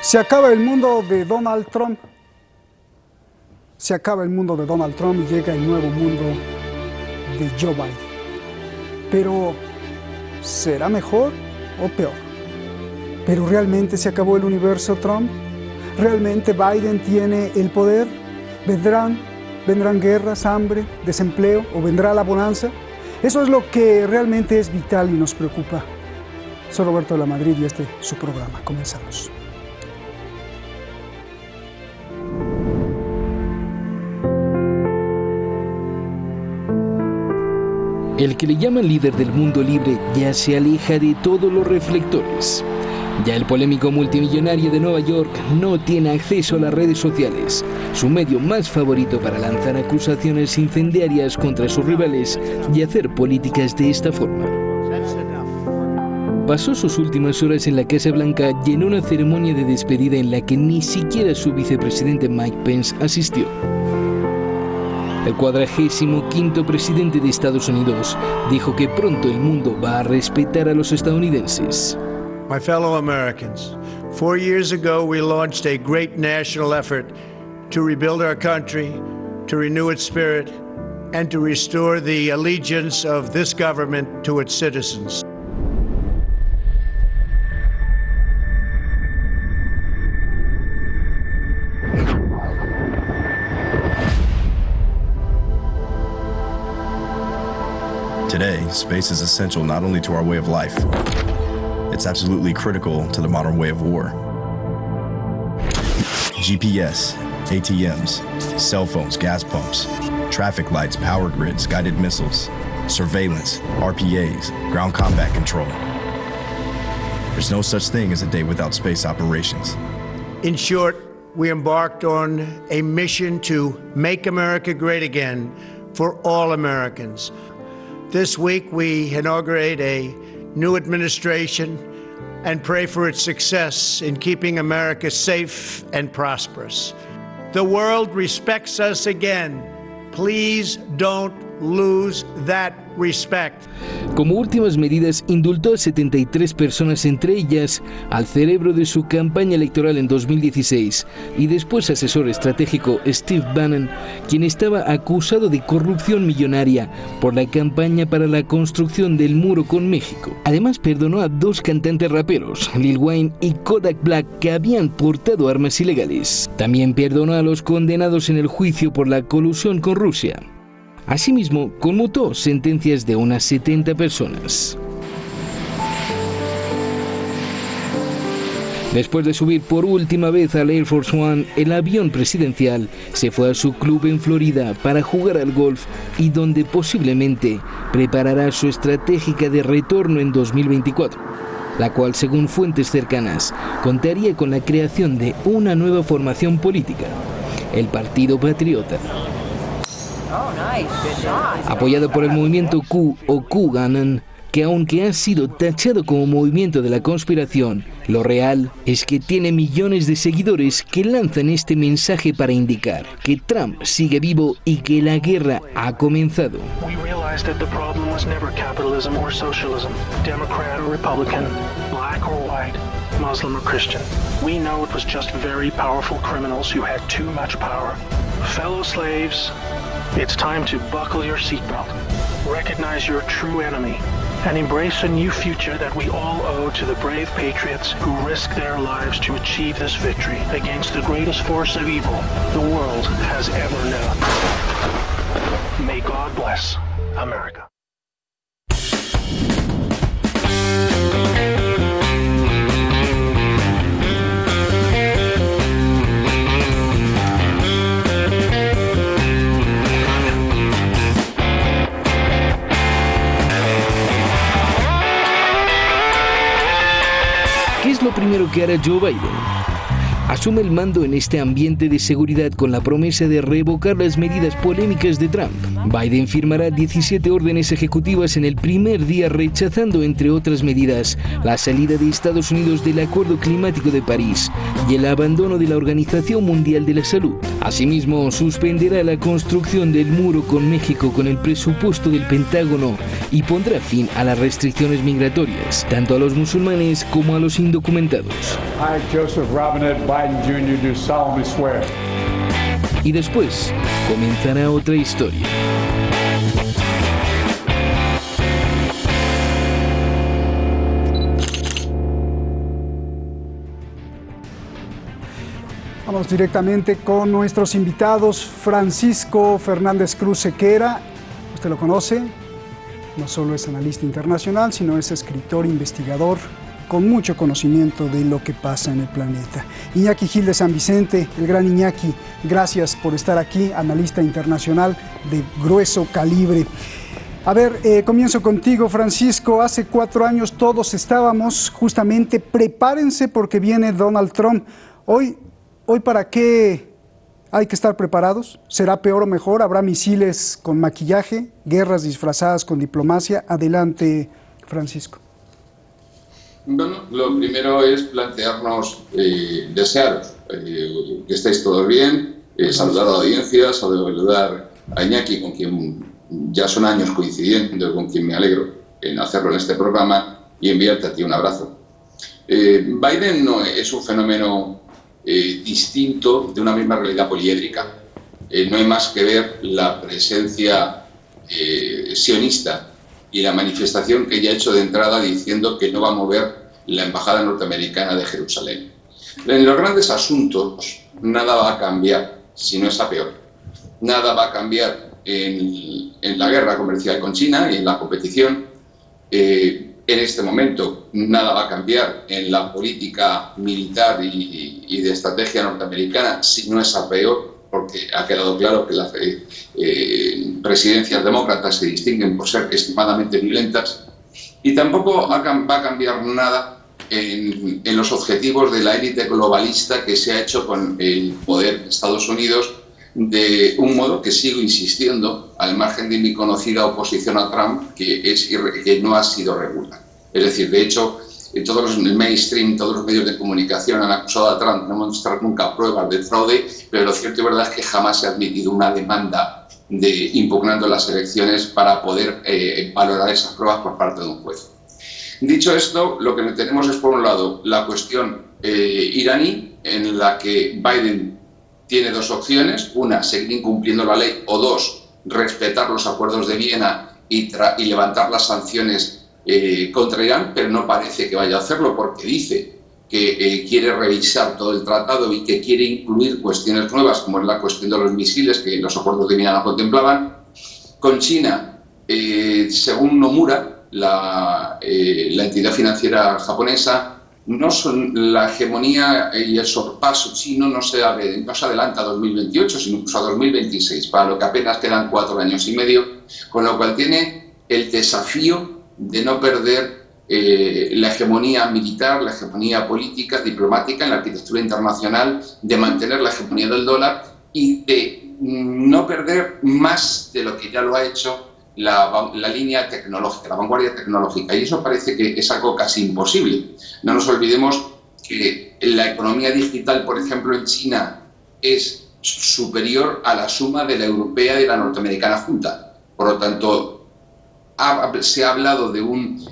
Se acaba el mundo de Donald Trump. Se acaba el mundo de Donald Trump y llega el nuevo mundo de Joe Biden. Pero, ¿será mejor o peor? ¿Pero realmente se acabó el universo Trump? ¿Realmente Biden tiene el poder? ¿Vendrán guerras, hambre, desempleo o vendrá la bonanza? Eso es lo que realmente es vital y nos preocupa. Soy Roberto de la Madrid y este es su programa. Comenzamos. El que le llaman líder del mundo libre ya se aleja de todos los reflectores. Ya el polémico multimillonario de Nueva York no tiene acceso a las redes sociales, su medio más favorito para lanzar acusaciones incendiarias contra sus rivales y hacer políticas de esta forma. Pasó sus últimas horas en la Casa Blanca y en una ceremonia de despedida en la que ni siquiera su vicepresidente Mike Pence asistió. El 45º presidente de Estados Unidos dijo que pronto el mundo va a respetar a los estadounidenses. My fellow Americans, 4 years ago we launched a great national effort to rebuild our country, to renew its spirit, and to restore the allegiance of this government to its citizens. Today, space is essential not only to our way of life, it's absolutely critical to the modern way of war. GPS, ATMs, cell phones, gas pumps, traffic lights, power grids, guided missiles, surveillance, RPAs, ground combat control. There's no such thing as a day without space operations. In short, we embarked on a mission to make America great again for all Americans. This week, we inaugurate a new administration and pray for its success in keeping America safe and prosperous. The world respects us again. Please don't lose that respect. Como últimas medidas, indultó a 73 personas, entre ellas al cerebro de su campaña electoral en 2016 y después asesor estratégico Steve Bannon, quien estaba acusado de corrupción millonaria por la campaña para la construcción del muro con México. Además, perdonó a 2 cantantes raperos, Lil Wayne y Kodak Black, que habían portado armas ilegales. También perdonó a los condenados en el juicio por la colusión con Rusia. Asimismo, conmutó sentencias de unas 70 personas. Después de subir por última vez al Air Force One, el avión presidencial se fue a su club en Florida para jugar al golf y donde posiblemente preparará su estratégica de retorno en 2024, la cual, según fuentes cercanas, contaría con la creación de una nueva formación política, el Partido Patriota. Apoyado por el movimiento Q o QAnon, que aunque ha sido tachado como movimiento de la conspiración, lo real es que tiene millones de seguidores que lanzan este mensaje para indicar que Trump sigue vivo y que la guerra ha comenzado. We realized that the problem was never capitalism or socialism, Democrat or Republican, black or white, Muslim or Christian. We know it was just very powerful criminals who had too much power. Fellow slaves, it's time to buckle your seatbelt, recognize your true enemy, and embrace a new future that we all owe to the brave patriots who risked their lives to achieve this victory against the greatest force of evil the world has ever known. May God bless America. ¿Qué es lo primero que hará Joe Biden? Asume el mando en este ambiente de seguridad con la promesa de revocar las medidas polémicas de Trump. Biden firmará 17 órdenes ejecutivas en el primer día, rechazando, entre otras medidas, la salida de Estados Unidos del Acuerdo Climático de París y el abandono de la Organización Mundial de la Salud. Asimismo, suspenderá la construcción del muro con México con el presupuesto del Pentágono y pondrá fin a las restricciones migratorias, tanto a los musulmanes como a los indocumentados. I, Joseph Robinette Biden Jr., do solemnly swear. Y después comenzará otra historia. Vamos directamente con nuestros invitados. Francisco Fernández Cruz Sequera, usted lo conoce, no solo es analista internacional, sino es escritor, investigador, con mucho conocimiento de lo que pasa en el planeta. Iñaki Gil de San Vicente, el gran Iñaki, gracias por estar aquí, analista internacional de grueso calibre. A ver, comienzo contigo, Francisco. Hace 4 años todos estábamos justamente, prepárense porque viene Donald Trump. Hoy ¿para qué hay que estar preparados? ¿Será peor o mejor? ¿Habrá misiles con maquillaje? ¿Guerras disfrazadas con diplomacia? Adelante, Francisco. Bueno, lo primero es plantearnos, desearos que estéis todos bien, saludar a la audiencia, saludar a Iñaki, con quien ya son años coincidiendo, con quien me alegro en hacerlo en este programa, y enviarte a ti un abrazo. Biden no es un fenómeno distinto de una misma realidad poliédrica. No hay más que ver la presencia sionista y la manifestación que ya ha hecho de entrada diciendo que no va a mover la embajada norteamericana de Jerusalén. En los grandes asuntos nada va a cambiar, si no es a peor. Nada va a cambiar en la guerra comercial con China y en la competición. En este momento nada va a cambiar en la política militar y de estrategia norteamericana, si no es a peor, porque ha quedado claro que las presidencias demócratas se distinguen por ser extremadamente violentas, y tampoco va a cambiar nada en los objetivos de la élite globalista que se ha hecho con el poder de Estados Unidos, de un modo que sigo insistiendo, al margen de mi conocida oposición a Trump, que no ha sido regular. Es decir, de hecho, el mainstream, todos los medios de comunicación han acusado a Trump de no mostrar nunca pruebas de fraude, pero lo cierto y verdad es que jamás se ha admitido una demanda impugnando las elecciones para poder valorar esas pruebas por parte de un juez. Dicho esto, lo que tenemos es, por un lado, la cuestión iraní, en la que Biden tiene 2 opciones: una, seguir incumpliendo la ley, o 2, respetar los acuerdos de Viena y levantar las sanciones contra Irán, pero no parece que vaya a hacerlo, porque dice que quiere revisar todo el tratado y que quiere incluir cuestiones nuevas, como es la cuestión de los misiles, que los acuerdos de Viena no contemplaban. Con China, según Nomura, la entidad financiera japonesa, la hegemonía y el sorpaso chino no se adelanta a 2028, sino incluso a 2026, para lo que apenas quedan 4 años y medio, con lo cual tiene el desafío de no perder la hegemonía militar, la hegemonía política, diplomática en la arquitectura internacional, de mantener la hegemonía del dólar y de no perder más de lo que ya lo ha hecho la línea tecnológica, la vanguardia tecnológica. Y eso parece que es algo casi imposible. No nos olvidemos que la economía digital, por ejemplo, en China es superior a la suma de la europea y la norteamericana junta. Por lo tanto, se ha hablado de un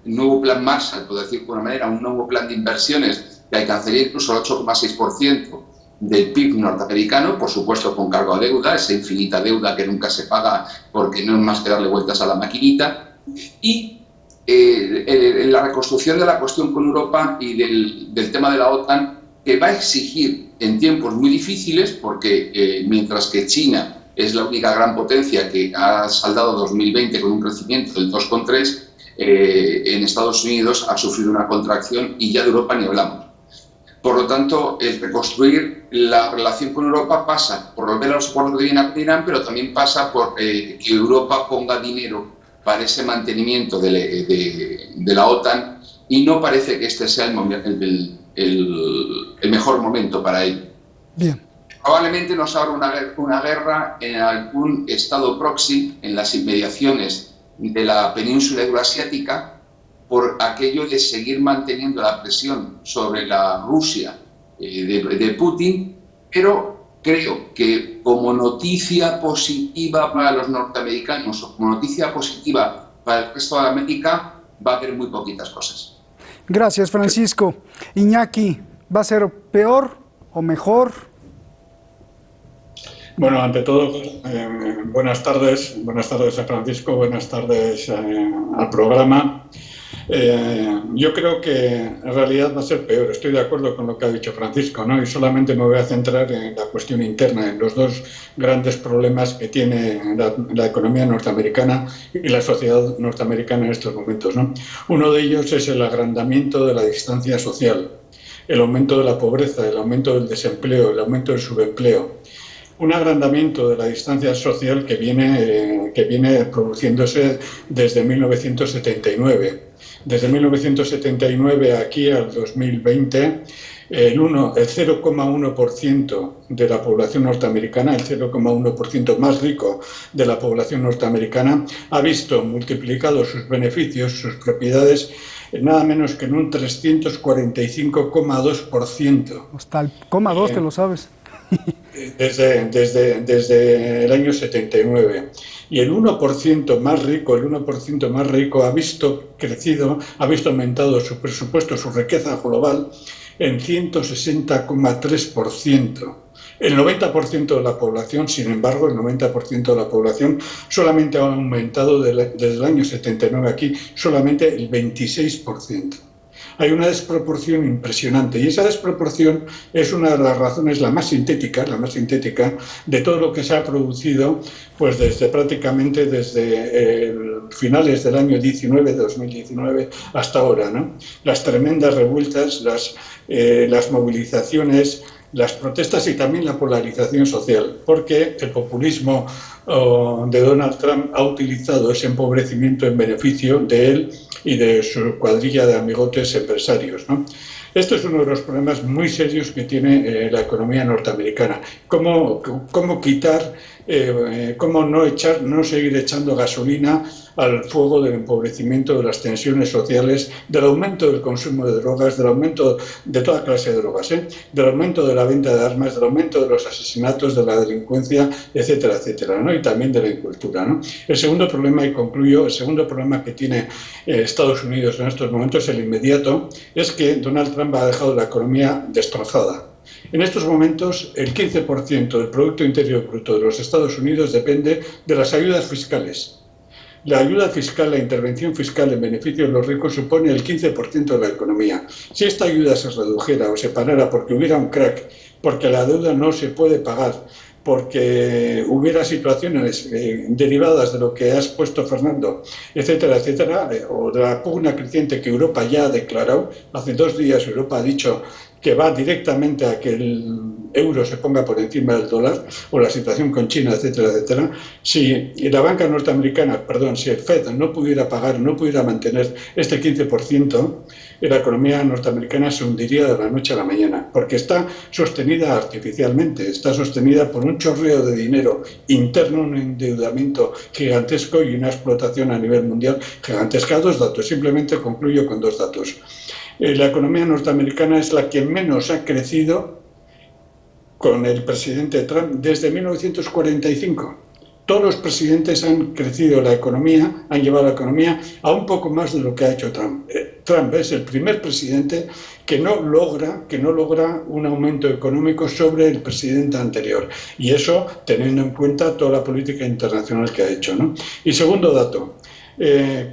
nuevo plan Marshall, por decir de alguna manera, un nuevo plan de inversiones que alcanzaría incluso el 8,6% del PIB norteamericano, por supuesto con cargo a deuda, esa infinita deuda que nunca se paga porque no es más que darle vueltas a la maquinita, y la reconstrucción de la cuestión con Europa y del tema de la OTAN, que va a exigir en tiempos muy difíciles, porque mientras que China es la única gran potencia que ha saldado 2020 con un crecimiento del 2,3%, en Estados Unidos ha sufrido una contracción, y ya de Europa ni hablamos. Por lo tanto, el reconstruir la relación con Europa pasa por volver a los acuerdos de Viena con Irán, pero también pasa por que Europa ponga dinero para ese mantenimiento de la OTAN, y no parece que este sea el mejor momento para ello. Bien. probablemente nos abra una guerra en algún estado proxy, en las inmediaciones de la península euroasiática, por aquello de seguir manteniendo la presión sobre la Rusia de Putin, pero creo que como noticia positiva para los norteamericanos o como noticia positiva para el resto de América va a haber muy poquitas cosas. Gracias, Francisco. Iñaki, ¿va a ser peor o mejor? Bueno, ante todo, buenas tardes a Francisco, buenas tardes al programa. Yo creo que en realidad va a ser peor. Estoy de acuerdo con lo que ha dicho Francisco, ¿no? Y solamente me voy a centrar en la cuestión interna, en los dos grandes problemas que tiene la economía norteamericana y la sociedad norteamericana en estos momentos, ¿no? Uno de ellos es el agrandamiento de la distancia social, el aumento de la pobreza, el aumento del desempleo, el aumento del subempleo. Un agrandamiento de la distancia social que viene produciéndose desde 1979. Desde 1979 aquí al 2020, el 0,1% de la población norteamericana, el 0,1% más rico de la población norteamericana, ha visto multiplicados sus beneficios, sus propiedades, nada menos que en un 345,2%. Hasta el 0,2 te lo sabes. Desde el año 79. Y el 1% más rico ha visto aumentado su presupuesto, su riqueza global en 160,3%. El 90% de la población, sin embargo, el 90% de la población solamente ha aumentado desde el año 79 aquí, solamente el 26%. Hay una desproporción impresionante y esa desproporción es una de las razones, la más sintética de todo lo que se ha producido pues prácticamente desde finales del año 2019 hasta ahora, ¿no? Las tremendas revueltas, las movilizaciones, las protestas y también la polarización social, porque el populismo de Donald Trump ha utilizado ese empobrecimiento en beneficio de él y de su cuadrilla de amigotes empresarios, ¿no? Esto es uno de los problemas muy serios que tiene la economía norteamericana. ¿Cómo quitar, cómo no seguir echando gasolina al fuego del empobrecimiento, de las tensiones sociales, del aumento del consumo de drogas, del aumento de toda clase de drogas, del aumento de la venta de armas, del aumento de los asesinatos, de la delincuencia, etcétera, etcétera, ¿no? Y también de la incultura, ¿no? El segundo problema, y concluyo, el segundo problema que tiene Estados Unidos en estos momentos, el inmediato, es que Donald Trump ha dejado la economía destrozada. En estos momentos, el 15% del Producto Interior Bruto de los Estados Unidos depende de las ayudas fiscales. La ayuda fiscal, la intervención fiscal en beneficio de los ricos supone el 15% de la economía. Si esta ayuda se redujera o se parara porque hubiera un crack, porque la deuda no se puede pagar, porque hubiera situaciones derivadas de lo que ha expuesto Fernando, etcétera, etcétera, o de la pugna creciente que Europa ya ha declarado. Hace 2 días Europa ha dicho que va directamente a que el euro se ponga por encima del dólar, o la situación con China, etcétera, etcétera. Si la banca norteamericana, si el FED no pudiera pagar, no pudiera mantener este 15%, la economía norteamericana se hundiría de la noche a la mañana, porque está sostenida artificialmente, está sostenida por un chorreo de dinero interno, un endeudamiento gigantesco y una explotación a nivel mundial gigantesca. 2 datos, simplemente concluyo con 2 datos. La economía norteamericana es la que menos ha crecido con el presidente Trump desde 1945. Todos los presidentes han crecido la economía, han llevado la economía a un poco más de lo que ha hecho Trump. Trump es el primer presidente que no logra un aumento económico sobre el presidente anterior. Y eso teniendo en cuenta toda la política internacional que ha hecho, ¿no? Y segundo dato.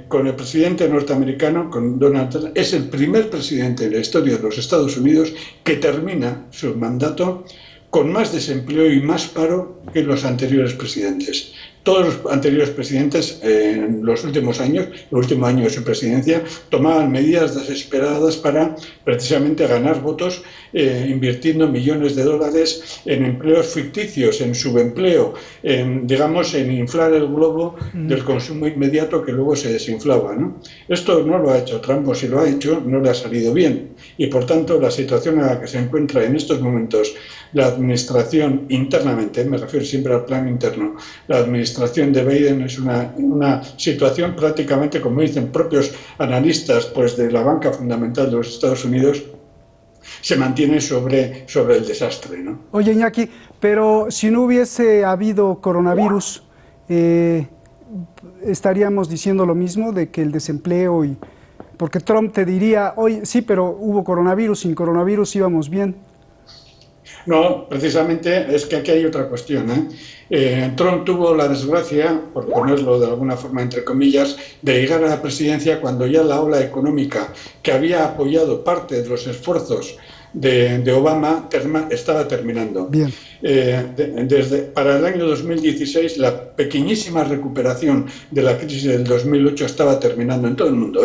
Con el presidente norteamericano, con Donald Trump, es el primer presidente en la historia de los Estados Unidos que termina su mandato con más desempleo y más paro que los anteriores presidentes. todos los anteriores presidentes en los últimos años, el último año de su presidencia, tomaban medidas desesperadas para precisamente ganar votos, invirtiendo millones de dólares en empleos ficticios, en subempleo, digamos, en inflar el globo del consumo inmediato que luego se desinflaba, ¿no? Esto no lo ha hecho Trump, o si lo ha hecho, no le ha salido bien. Y por tanto, la situación en la que se encuentra en estos momentos la administración internamente, me refiero siempre al plan interno, la administración de Biden es una situación prácticamente, como dicen propios analistas pues de la banca fundamental de los Estados Unidos, se mantiene sobre el desastre, ¿no? Oye, Iñaki, pero si no hubiese habido coronavirus, estaríamos diciendo lo mismo de que el desempleo y... Porque Trump te diría, oye, sí, pero hubo coronavirus, sin coronavirus íbamos bien. No, precisamente es que aquí hay otra cuestión, Trump tuvo la desgracia, por ponerlo de alguna forma entre comillas, de llegar a la presidencia cuando ya la ola económica que había apoyado parte de los esfuerzos de Obama estaba terminando. Bien. Para el año 2016 la pequeñísima recuperación de la crisis del 2008 estaba terminando en todo el mundo,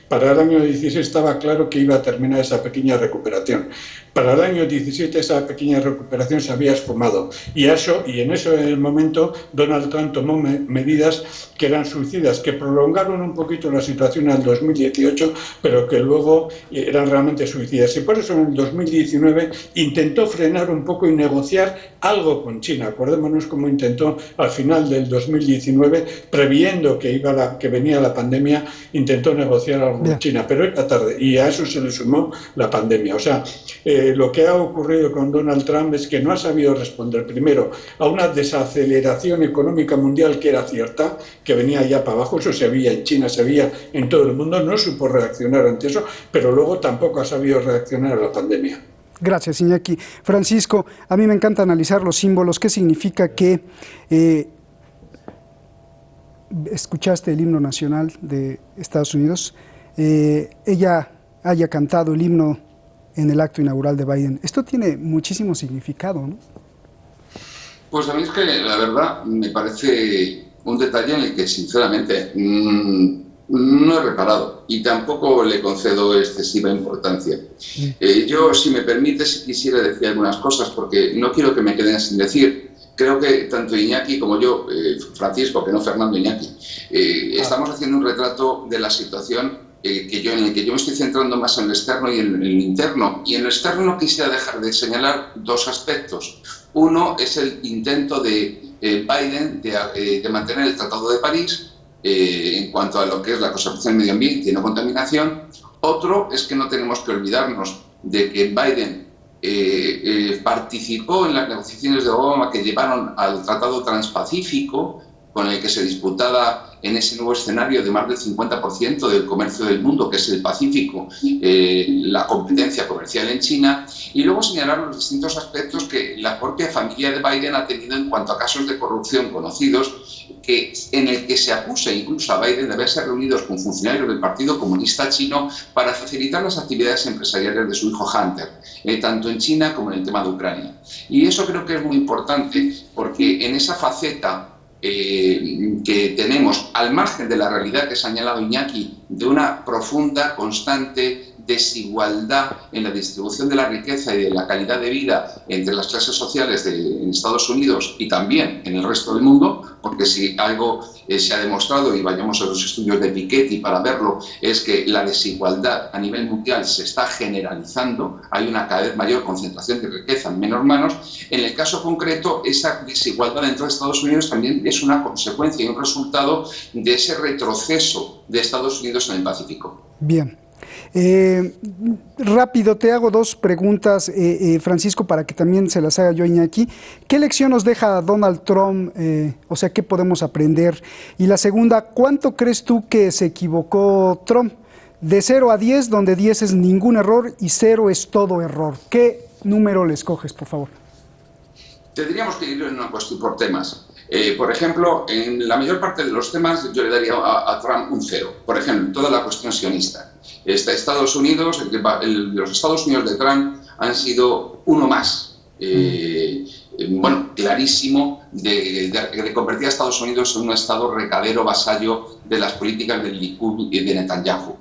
Para el año 16 estaba claro que iba a terminar esa pequeña recuperación. Para el año 17 esa pequeña recuperación se había esfumado y en ese momento Donald Trump tomó medidas que eran suicidas, que prolongaron un poquito la situación al 2018, pero que luego eran realmente suicidas. Y por eso en el 2019 intentó frenar un poco y negociar algo con China. Acordémonos cómo intentó al final del 2019, previendo que venía la pandemia, intentó negociar algo con China, pero era tarde y a eso se le sumó la pandemia. O sea, lo que ha ocurrido con Donald Trump es que no ha sabido responder primero a una desaceleración económica mundial que era cierta, que venía ya para abajo, eso se veía en China, se veía en todo el mundo, no supo reaccionar ante eso, pero luego tampoco ha sabido reaccionar a la pandemia. Gracias, Iñaki. Francisco, a mí me encanta analizar los símbolos. ¿Qué significa que escuchaste el himno nacional de Estados Unidos? Ella haya cantado el himno en el acto inaugural de Biden. Esto tiene muchísimo significado, ¿no? Pues a mí es que la verdad me parece un detalle en el que sinceramente no he reparado y tampoco le concedo excesiva importancia. Yo, si me permites, quisiera decir algunas cosas porque no quiero que me queden sin decir. Creo que tanto Iñaki como yo, Francisco, que no Fernando, Iñaki, estamos haciendo un retrato de la situación en el que yo me estoy centrando más en lo externo y en el interno. Y en lo externo no quisiera dejar de señalar dos aspectos. Uno es el intento de Biden de mantener el Tratado de París en cuanto a lo que es la conservación del medio ambiente y no contaminación. Otro es que no tenemos que olvidarnos de que Biden participó en las negociaciones de Obama que llevaron al Tratado Transpacífico, con el que se disputaba en ese nuevo escenario de más del 50% del comercio del mundo, que es el Pacífico, la competencia comercial en China, y luego señalar los distintos aspectos que la propia familia de Biden ha tenido en cuanto a casos de corrupción conocidos, en el que se acusa incluso a Biden de haberse reunido con funcionarios del Partido Comunista Chino para facilitar las actividades empresariales de su hijo Hunter, tanto en China como en el tema de Ucrania. Y eso creo que es muy importante porque en esa faceta que tenemos, al margen de la realidad que ha señalado Iñaki, de una profunda, constante desigualdad en la distribución de la riqueza y de la calidad de vida entre las clases sociales en Estados Unidos y también en el resto del mundo, porque si algo se ha demostrado, y vayamos a los estudios de Piketty para verlo, es que la desigualdad a nivel mundial se está generalizando, hay una cada vez mayor concentración de riqueza en menos manos. En el caso concreto, esa desigualdad dentro de Estados Unidos también es una consecuencia y un resultado de ese retroceso de Estados Unidos en el Pacífico. Bien. Rápido, te hago dos preguntas, Francisco, para que también se las haga yo a Iñaki. ¿Qué lección nos deja Donald Trump? O sea, ¿qué podemos aprender? Y la segunda, ¿cuánto crees tú que se equivocó Trump? De 0 a 10, donde 10 es ningún error y 0 es todo error. ¿Qué número le escoges, por favor? Tendríamos que ir en una cuestión por temas. Por ejemplo, en la mayor parte de los temas yo le daría a Trump un 0. Por ejemplo, toda la cuestión sionista. Estados Unidos, los Estados Unidos de Trump han sido uno más, clarísimo, de convertir a Estados Unidos en un estado recadero, vasallo de las políticas del Likud y de Netanyahu.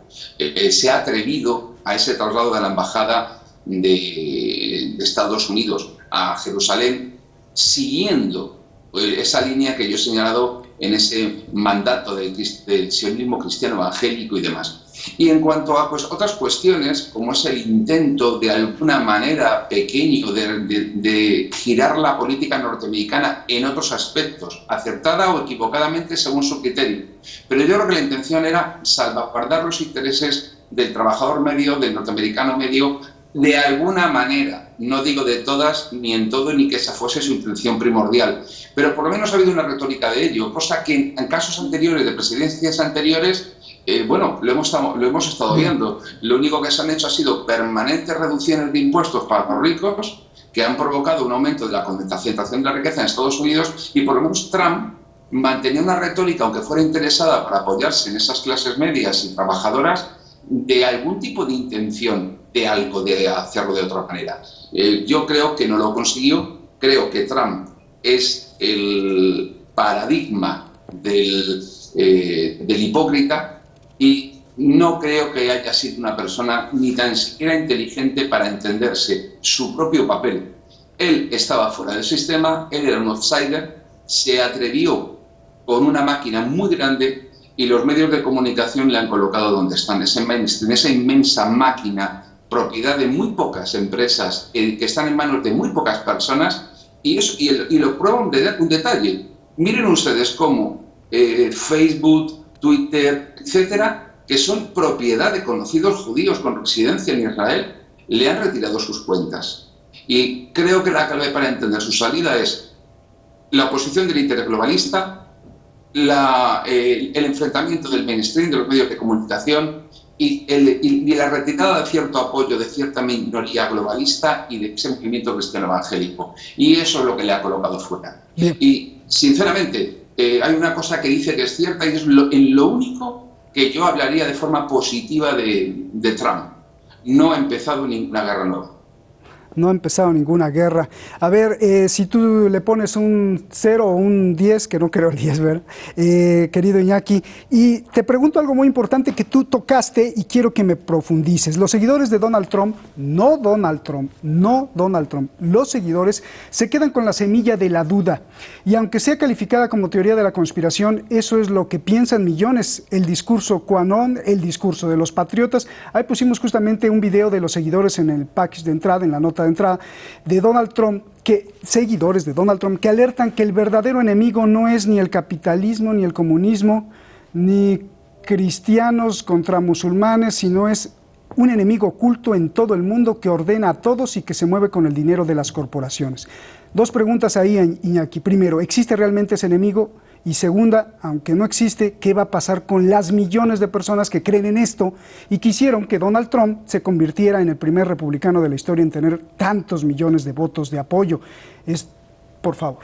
Se ha atrevido a ese traslado de la embajada de Estados Unidos a Jerusalén, siguiendo esa línea que yo he señalado en ese mandato del sionismo cristiano evangélico y demás. Y en cuanto a otras cuestiones, como es el intento de alguna manera pequeño de girar la política norteamericana en otros aspectos, acertada o equivocadamente según su criterio. Pero yo creo que la intención era salvaguardar los intereses del trabajador medio, del norteamericano medio, de alguna manera. No digo de todas, ni en todo, ni que esa fuese su intención primordial. Pero por lo menos ha habido una retórica de ello, cosa que en casos anteriores, de presidencias anteriores, bueno, lo hemos estado viendo. Lo único que se han hecho ha sido permanentes reducciones de impuestos para los ricos, que han provocado un aumento de la concentración de la riqueza en Estados Unidos, y por lo menos Trump mantenía una retórica, aunque fuera interesada para apoyarse en esas clases medias y trabajadoras, de algún tipo de intención de algo, de hacerlo de otra manera. Yo creo que no lo consiguió. Creo que Trump es el paradigma del hipócrita, y no creo que haya sido una persona ni tan siquiera inteligente para entenderse su propio papel. Él estaba fuera del sistema, él era un outsider, se atrevió con una máquina muy grande y los medios de comunicación le han colocado donde están, en esa inmensa máquina, propiedad de muy pocas empresas, que están en manos de muy pocas personas, y lo prueba un detalle. Miren ustedes cómo Facebook, Twitter, etcétera, que son propiedad de conocidos judíos con residencia en Israel, le han retirado sus cuentas. Y creo que la clave para entender su salida es la oposición del interés globalista, el enfrentamiento del mainstream, de los medios de comunicación, y la retirada de cierto apoyo de cierta minoría globalista y de ese movimiento cristiano evangélico. Y eso es lo que le ha colocado fuera. Bien. Y, sinceramente, hay una cosa que dice que es cierta, y es en lo único que yo hablaría de forma positiva de Trump. No ha empezado ninguna guerra nueva. No ha empezado ninguna guerra. A ver, si tú le pones un 0 o un 10, que no creo el 10, ¿verdad? Querido Iñaki, y te pregunto algo muy importante que tú tocaste y quiero que me profundices. Los seguidores de Donald Trump, no Donald Trump, los seguidores se quedan con la semilla de la duda. Y aunque sea calificada como teoría de la conspiración, eso es lo que piensan millones. El discurso QAnon, el discurso de los patriotas. Ahí pusimos justamente un video de los seguidores en el package de entrada, en la nota de entrada, de Donald Trump, seguidores de Donald Trump, que alertan que el verdadero enemigo no es ni el capitalismo, ni el comunismo, ni cristianos contra musulmanes, sino es un enemigo oculto en todo el mundo que ordena a todos y que se mueve con el dinero de las corporaciones. Dos preguntas ahí, Iñaki. Primero, ¿existe realmente ese enemigo? Y segunda, aunque no existe, ¿qué va a pasar con las millones de personas que creen en esto y quisieron que Donald Trump se convirtiera en el primer republicano de la historia en tener tantos millones de votos de apoyo? Por favor.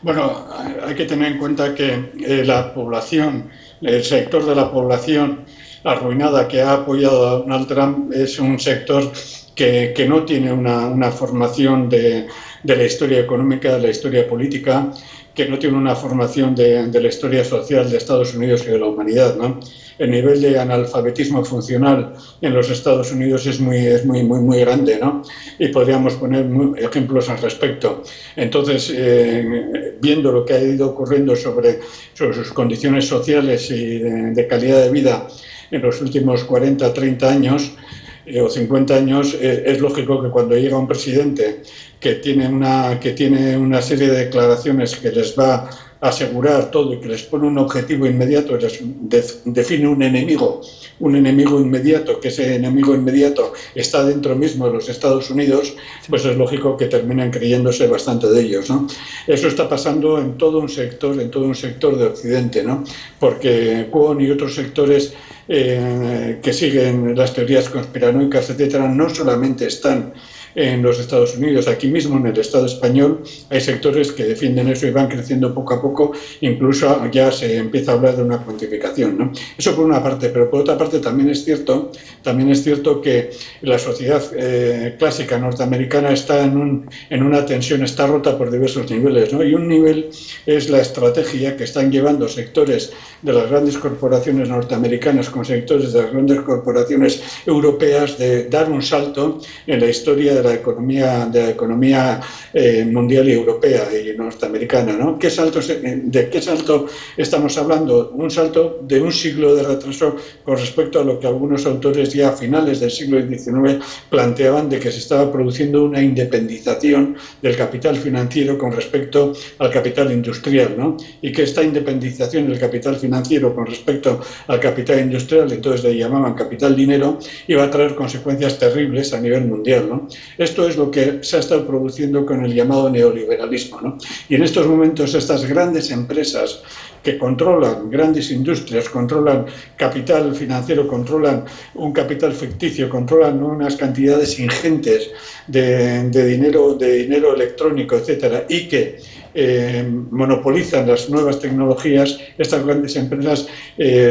Bueno, hay que tener en cuenta que la población, el sector de la población arruinada que ha apoyado a Donald Trump es un sector que no tiene una formación de la historia económica, de la historia política, que no tiene una formación de la historia social de Estados Unidos y de la humanidad, ¿no? El nivel de analfabetismo funcional en los Estados Unidos es muy grande, ¿no? Y podríamos poner ejemplos al respecto. Entonces, viendo lo que ha ido ocurriendo sobre sus condiciones sociales y de calidad de vida en los últimos 40, 30 años, o 50 años, es lógico que cuando llega un presidente que tiene una serie de declaraciones que les va a asegurar todo y que les pone un objetivo inmediato, les define un enemigo inmediato, que ese enemigo inmediato está dentro mismo de los Estados Unidos, pues es lógico que terminan creyéndose bastante de ellos, ¿no? Eso está pasando en todo un sector de Occidente, ¿no? Porque QAnon y otros sectores que siguen las teorías conspiranoicas, etcétera, no solamente están en los Estados Unidos. Aquí mismo, en el Estado español, hay sectores que defienden eso y van creciendo poco a poco, incluso ya se empieza a hablar de una cuantificación, ¿no? Eso por una parte, pero por otra parte también es cierto que la sociedad clásica norteamericana está en una tensión, está rota por diversos niveles, ¿no? Y un nivel es la estrategia que están llevando sectores de las grandes corporaciones norteamericanas con sectores de las grandes corporaciones europeas de dar un salto en la historia de la economía mundial y europea y norteamericana, ¿no? ¿De qué salto estamos hablando? Un salto de un siglo de retraso con respecto a lo que algunos autores ya a finales del siglo XIX planteaban, de que se estaba produciendo una independización del capital financiero con respecto al capital industrial, ¿no? Y que esta independización del capital financiero con respecto al capital industrial, entonces le llamaban capital dinero, iba a traer consecuencias terribles a nivel mundial, ¿no? Esto es lo que se ha estado produciendo con el llamado neoliberalismo, ¿no? Y en estos momentos estas grandes empresas que controlan grandes industrias, controlan capital financiero, controlan un capital ficticio, controlan unas cantidades ingentes de dinero electrónico, etcétera, y que monopolizan las nuevas tecnologías, estas grandes empresas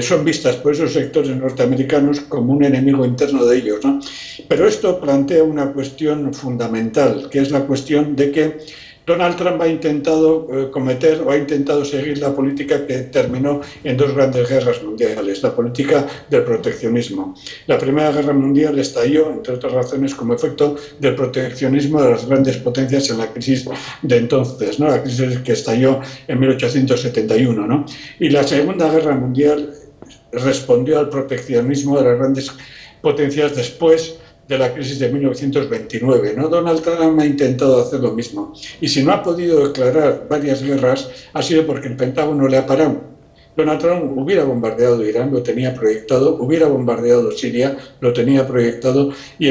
son vistas por esos sectores norteamericanos como un enemigo interno de ellos, ¿no? Pero esto plantea una cuestión fundamental, que es la cuestión de que Donald Trump ha intentado seguir la política que terminó en dos grandes guerras mundiales, la política del proteccionismo. La Primera Guerra Mundial estalló, entre otras razones, como efecto del proteccionismo de las grandes potencias en la crisis de entonces, ¿no? La crisis que estalló en 1871, ¿no? Y la Segunda Guerra Mundial respondió al proteccionismo de las grandes potencias después de la crisis de 1929, ¿no? Donald Trump ha intentado hacer lo mismo. Y si no ha podido declarar varias guerras, ha sido porque el Pentágono le ha parado. Donald Trump hubiera bombardeado Irán, lo tenía proyectado, hubiera bombardeado Siria, lo tenía proyectado, y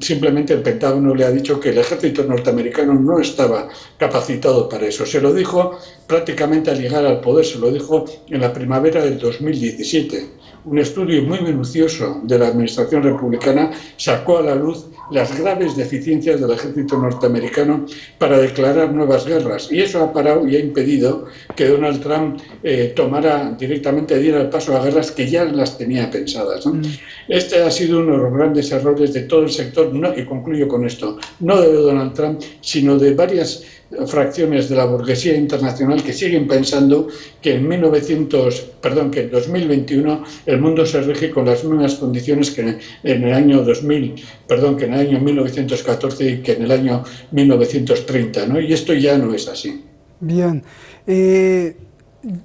simplemente el Pentágono le ha dicho que el ejército norteamericano no estaba capacitado para eso. Se lo dijo prácticamente al llegar al poder, se lo dijo en la primavera del 2017. Un estudio muy minucioso de la administración republicana sacó a la luz las graves deficiencias del ejército norteamericano para declarar nuevas guerras, y eso ha parado y ha impedido que Donald Trump diera el paso a guerras que ya las tenía pensadas, ¿no? Este ha sido uno de los grandes errores de todo el sector, y concluyo con esto, no de Donald Trump, sino de varias fracciones de la burguesía internacional que siguen pensando que en 2021 el mundo se rige con las mismas condiciones que en el año 1914 y que en el año 1930, ¿no? Y esto ya no es así. Bien.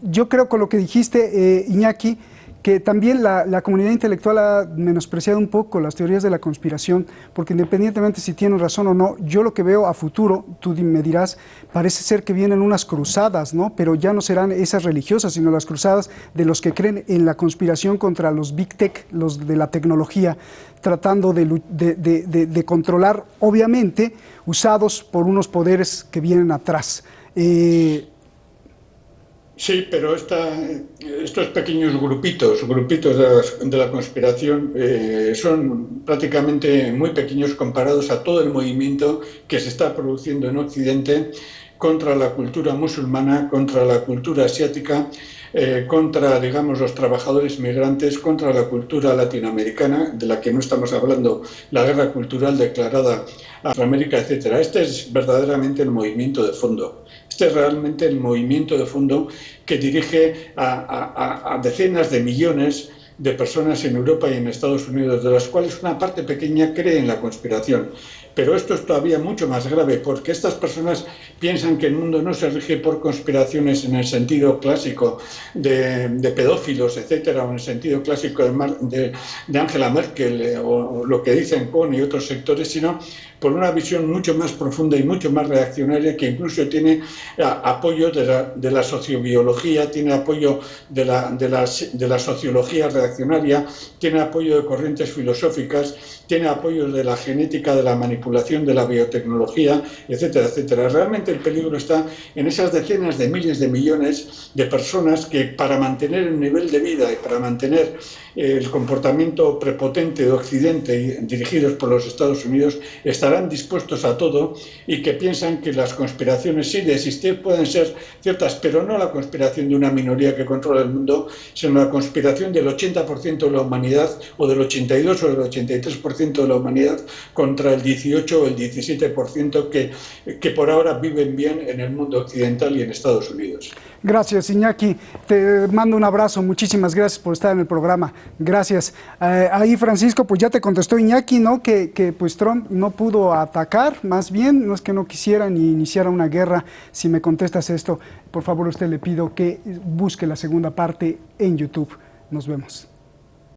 Yo creo con lo que dijiste, Iñaki, que también la comunidad intelectual ha menospreciado un poco las teorías de la conspiración, porque independientemente si tienen razón o no, yo lo que veo a futuro, tú me dirás, parece ser que vienen unas cruzadas, ¿no? Pero ya no serán esas religiosas, sino las cruzadas de los que creen en la conspiración contra los Big Tech, los de la tecnología, tratando de controlar, obviamente, usados por unos poderes que vienen atrás. Sí, pero estos pequeños grupitos de la conspiración son prácticamente muy pequeños comparados a todo el movimiento que se está produciendo en Occidente contra la cultura musulmana, contra la cultura asiática, contra, digamos, los trabajadores migrantes, contra la cultura latinoamericana, de la que no estamos hablando, la guerra cultural declarada a América, etcétera. Este es verdaderamente el movimiento de fondo. Este es realmente el movimiento de fondo que dirige a decenas de millones de personas en Europa y en Estados Unidos, de las cuales una parte pequeña cree en la conspiración. Pero esto es todavía mucho más grave, porque estas personas piensan que el mundo no se rige por conspiraciones en el sentido clásico de pedófilos, etcétera, o en el sentido clásico de Angela Merkel, o lo que dicen Kohn y otros sectores, sino por una visión mucho más profunda y mucho más reaccionaria, que incluso tiene apoyo de la sociobiología, tiene apoyo de la sociología reaccionaria, tiene apoyo de corrientes filosóficas, tiene apoyo de la genética de la manipulación manipulación de la biotecnología, etcétera, etcétera. Realmente el peligro está en esas decenas de miles de millones de personas que, para mantener el nivel de vida y para mantener el comportamiento prepotente de Occidente dirigidos por los Estados Unidos, estarán dispuestos a todo y que piensan que las conspiraciones sí de existir pueden ser ciertas, pero no la conspiración de una minoría que controla el mundo, sino la conspiración del 80% de la humanidad, o del 82 o del 83% de la humanidad, contra el 18 o el 17% que por ahora viven bien en el mundo occidental y en Estados Unidos. Gracias, Iñaki. Te mando un abrazo. Muchísimas gracias por estar en el programa. Gracias. Ahí, Francisco, pues ya te contestó Iñaki, ¿no? Que pues Trump no pudo atacar, más bien, no es que no quisiera ni iniciara una guerra. Si me contestas esto, por favor, usted le pido que busque la segunda parte en YouTube. Nos vemos.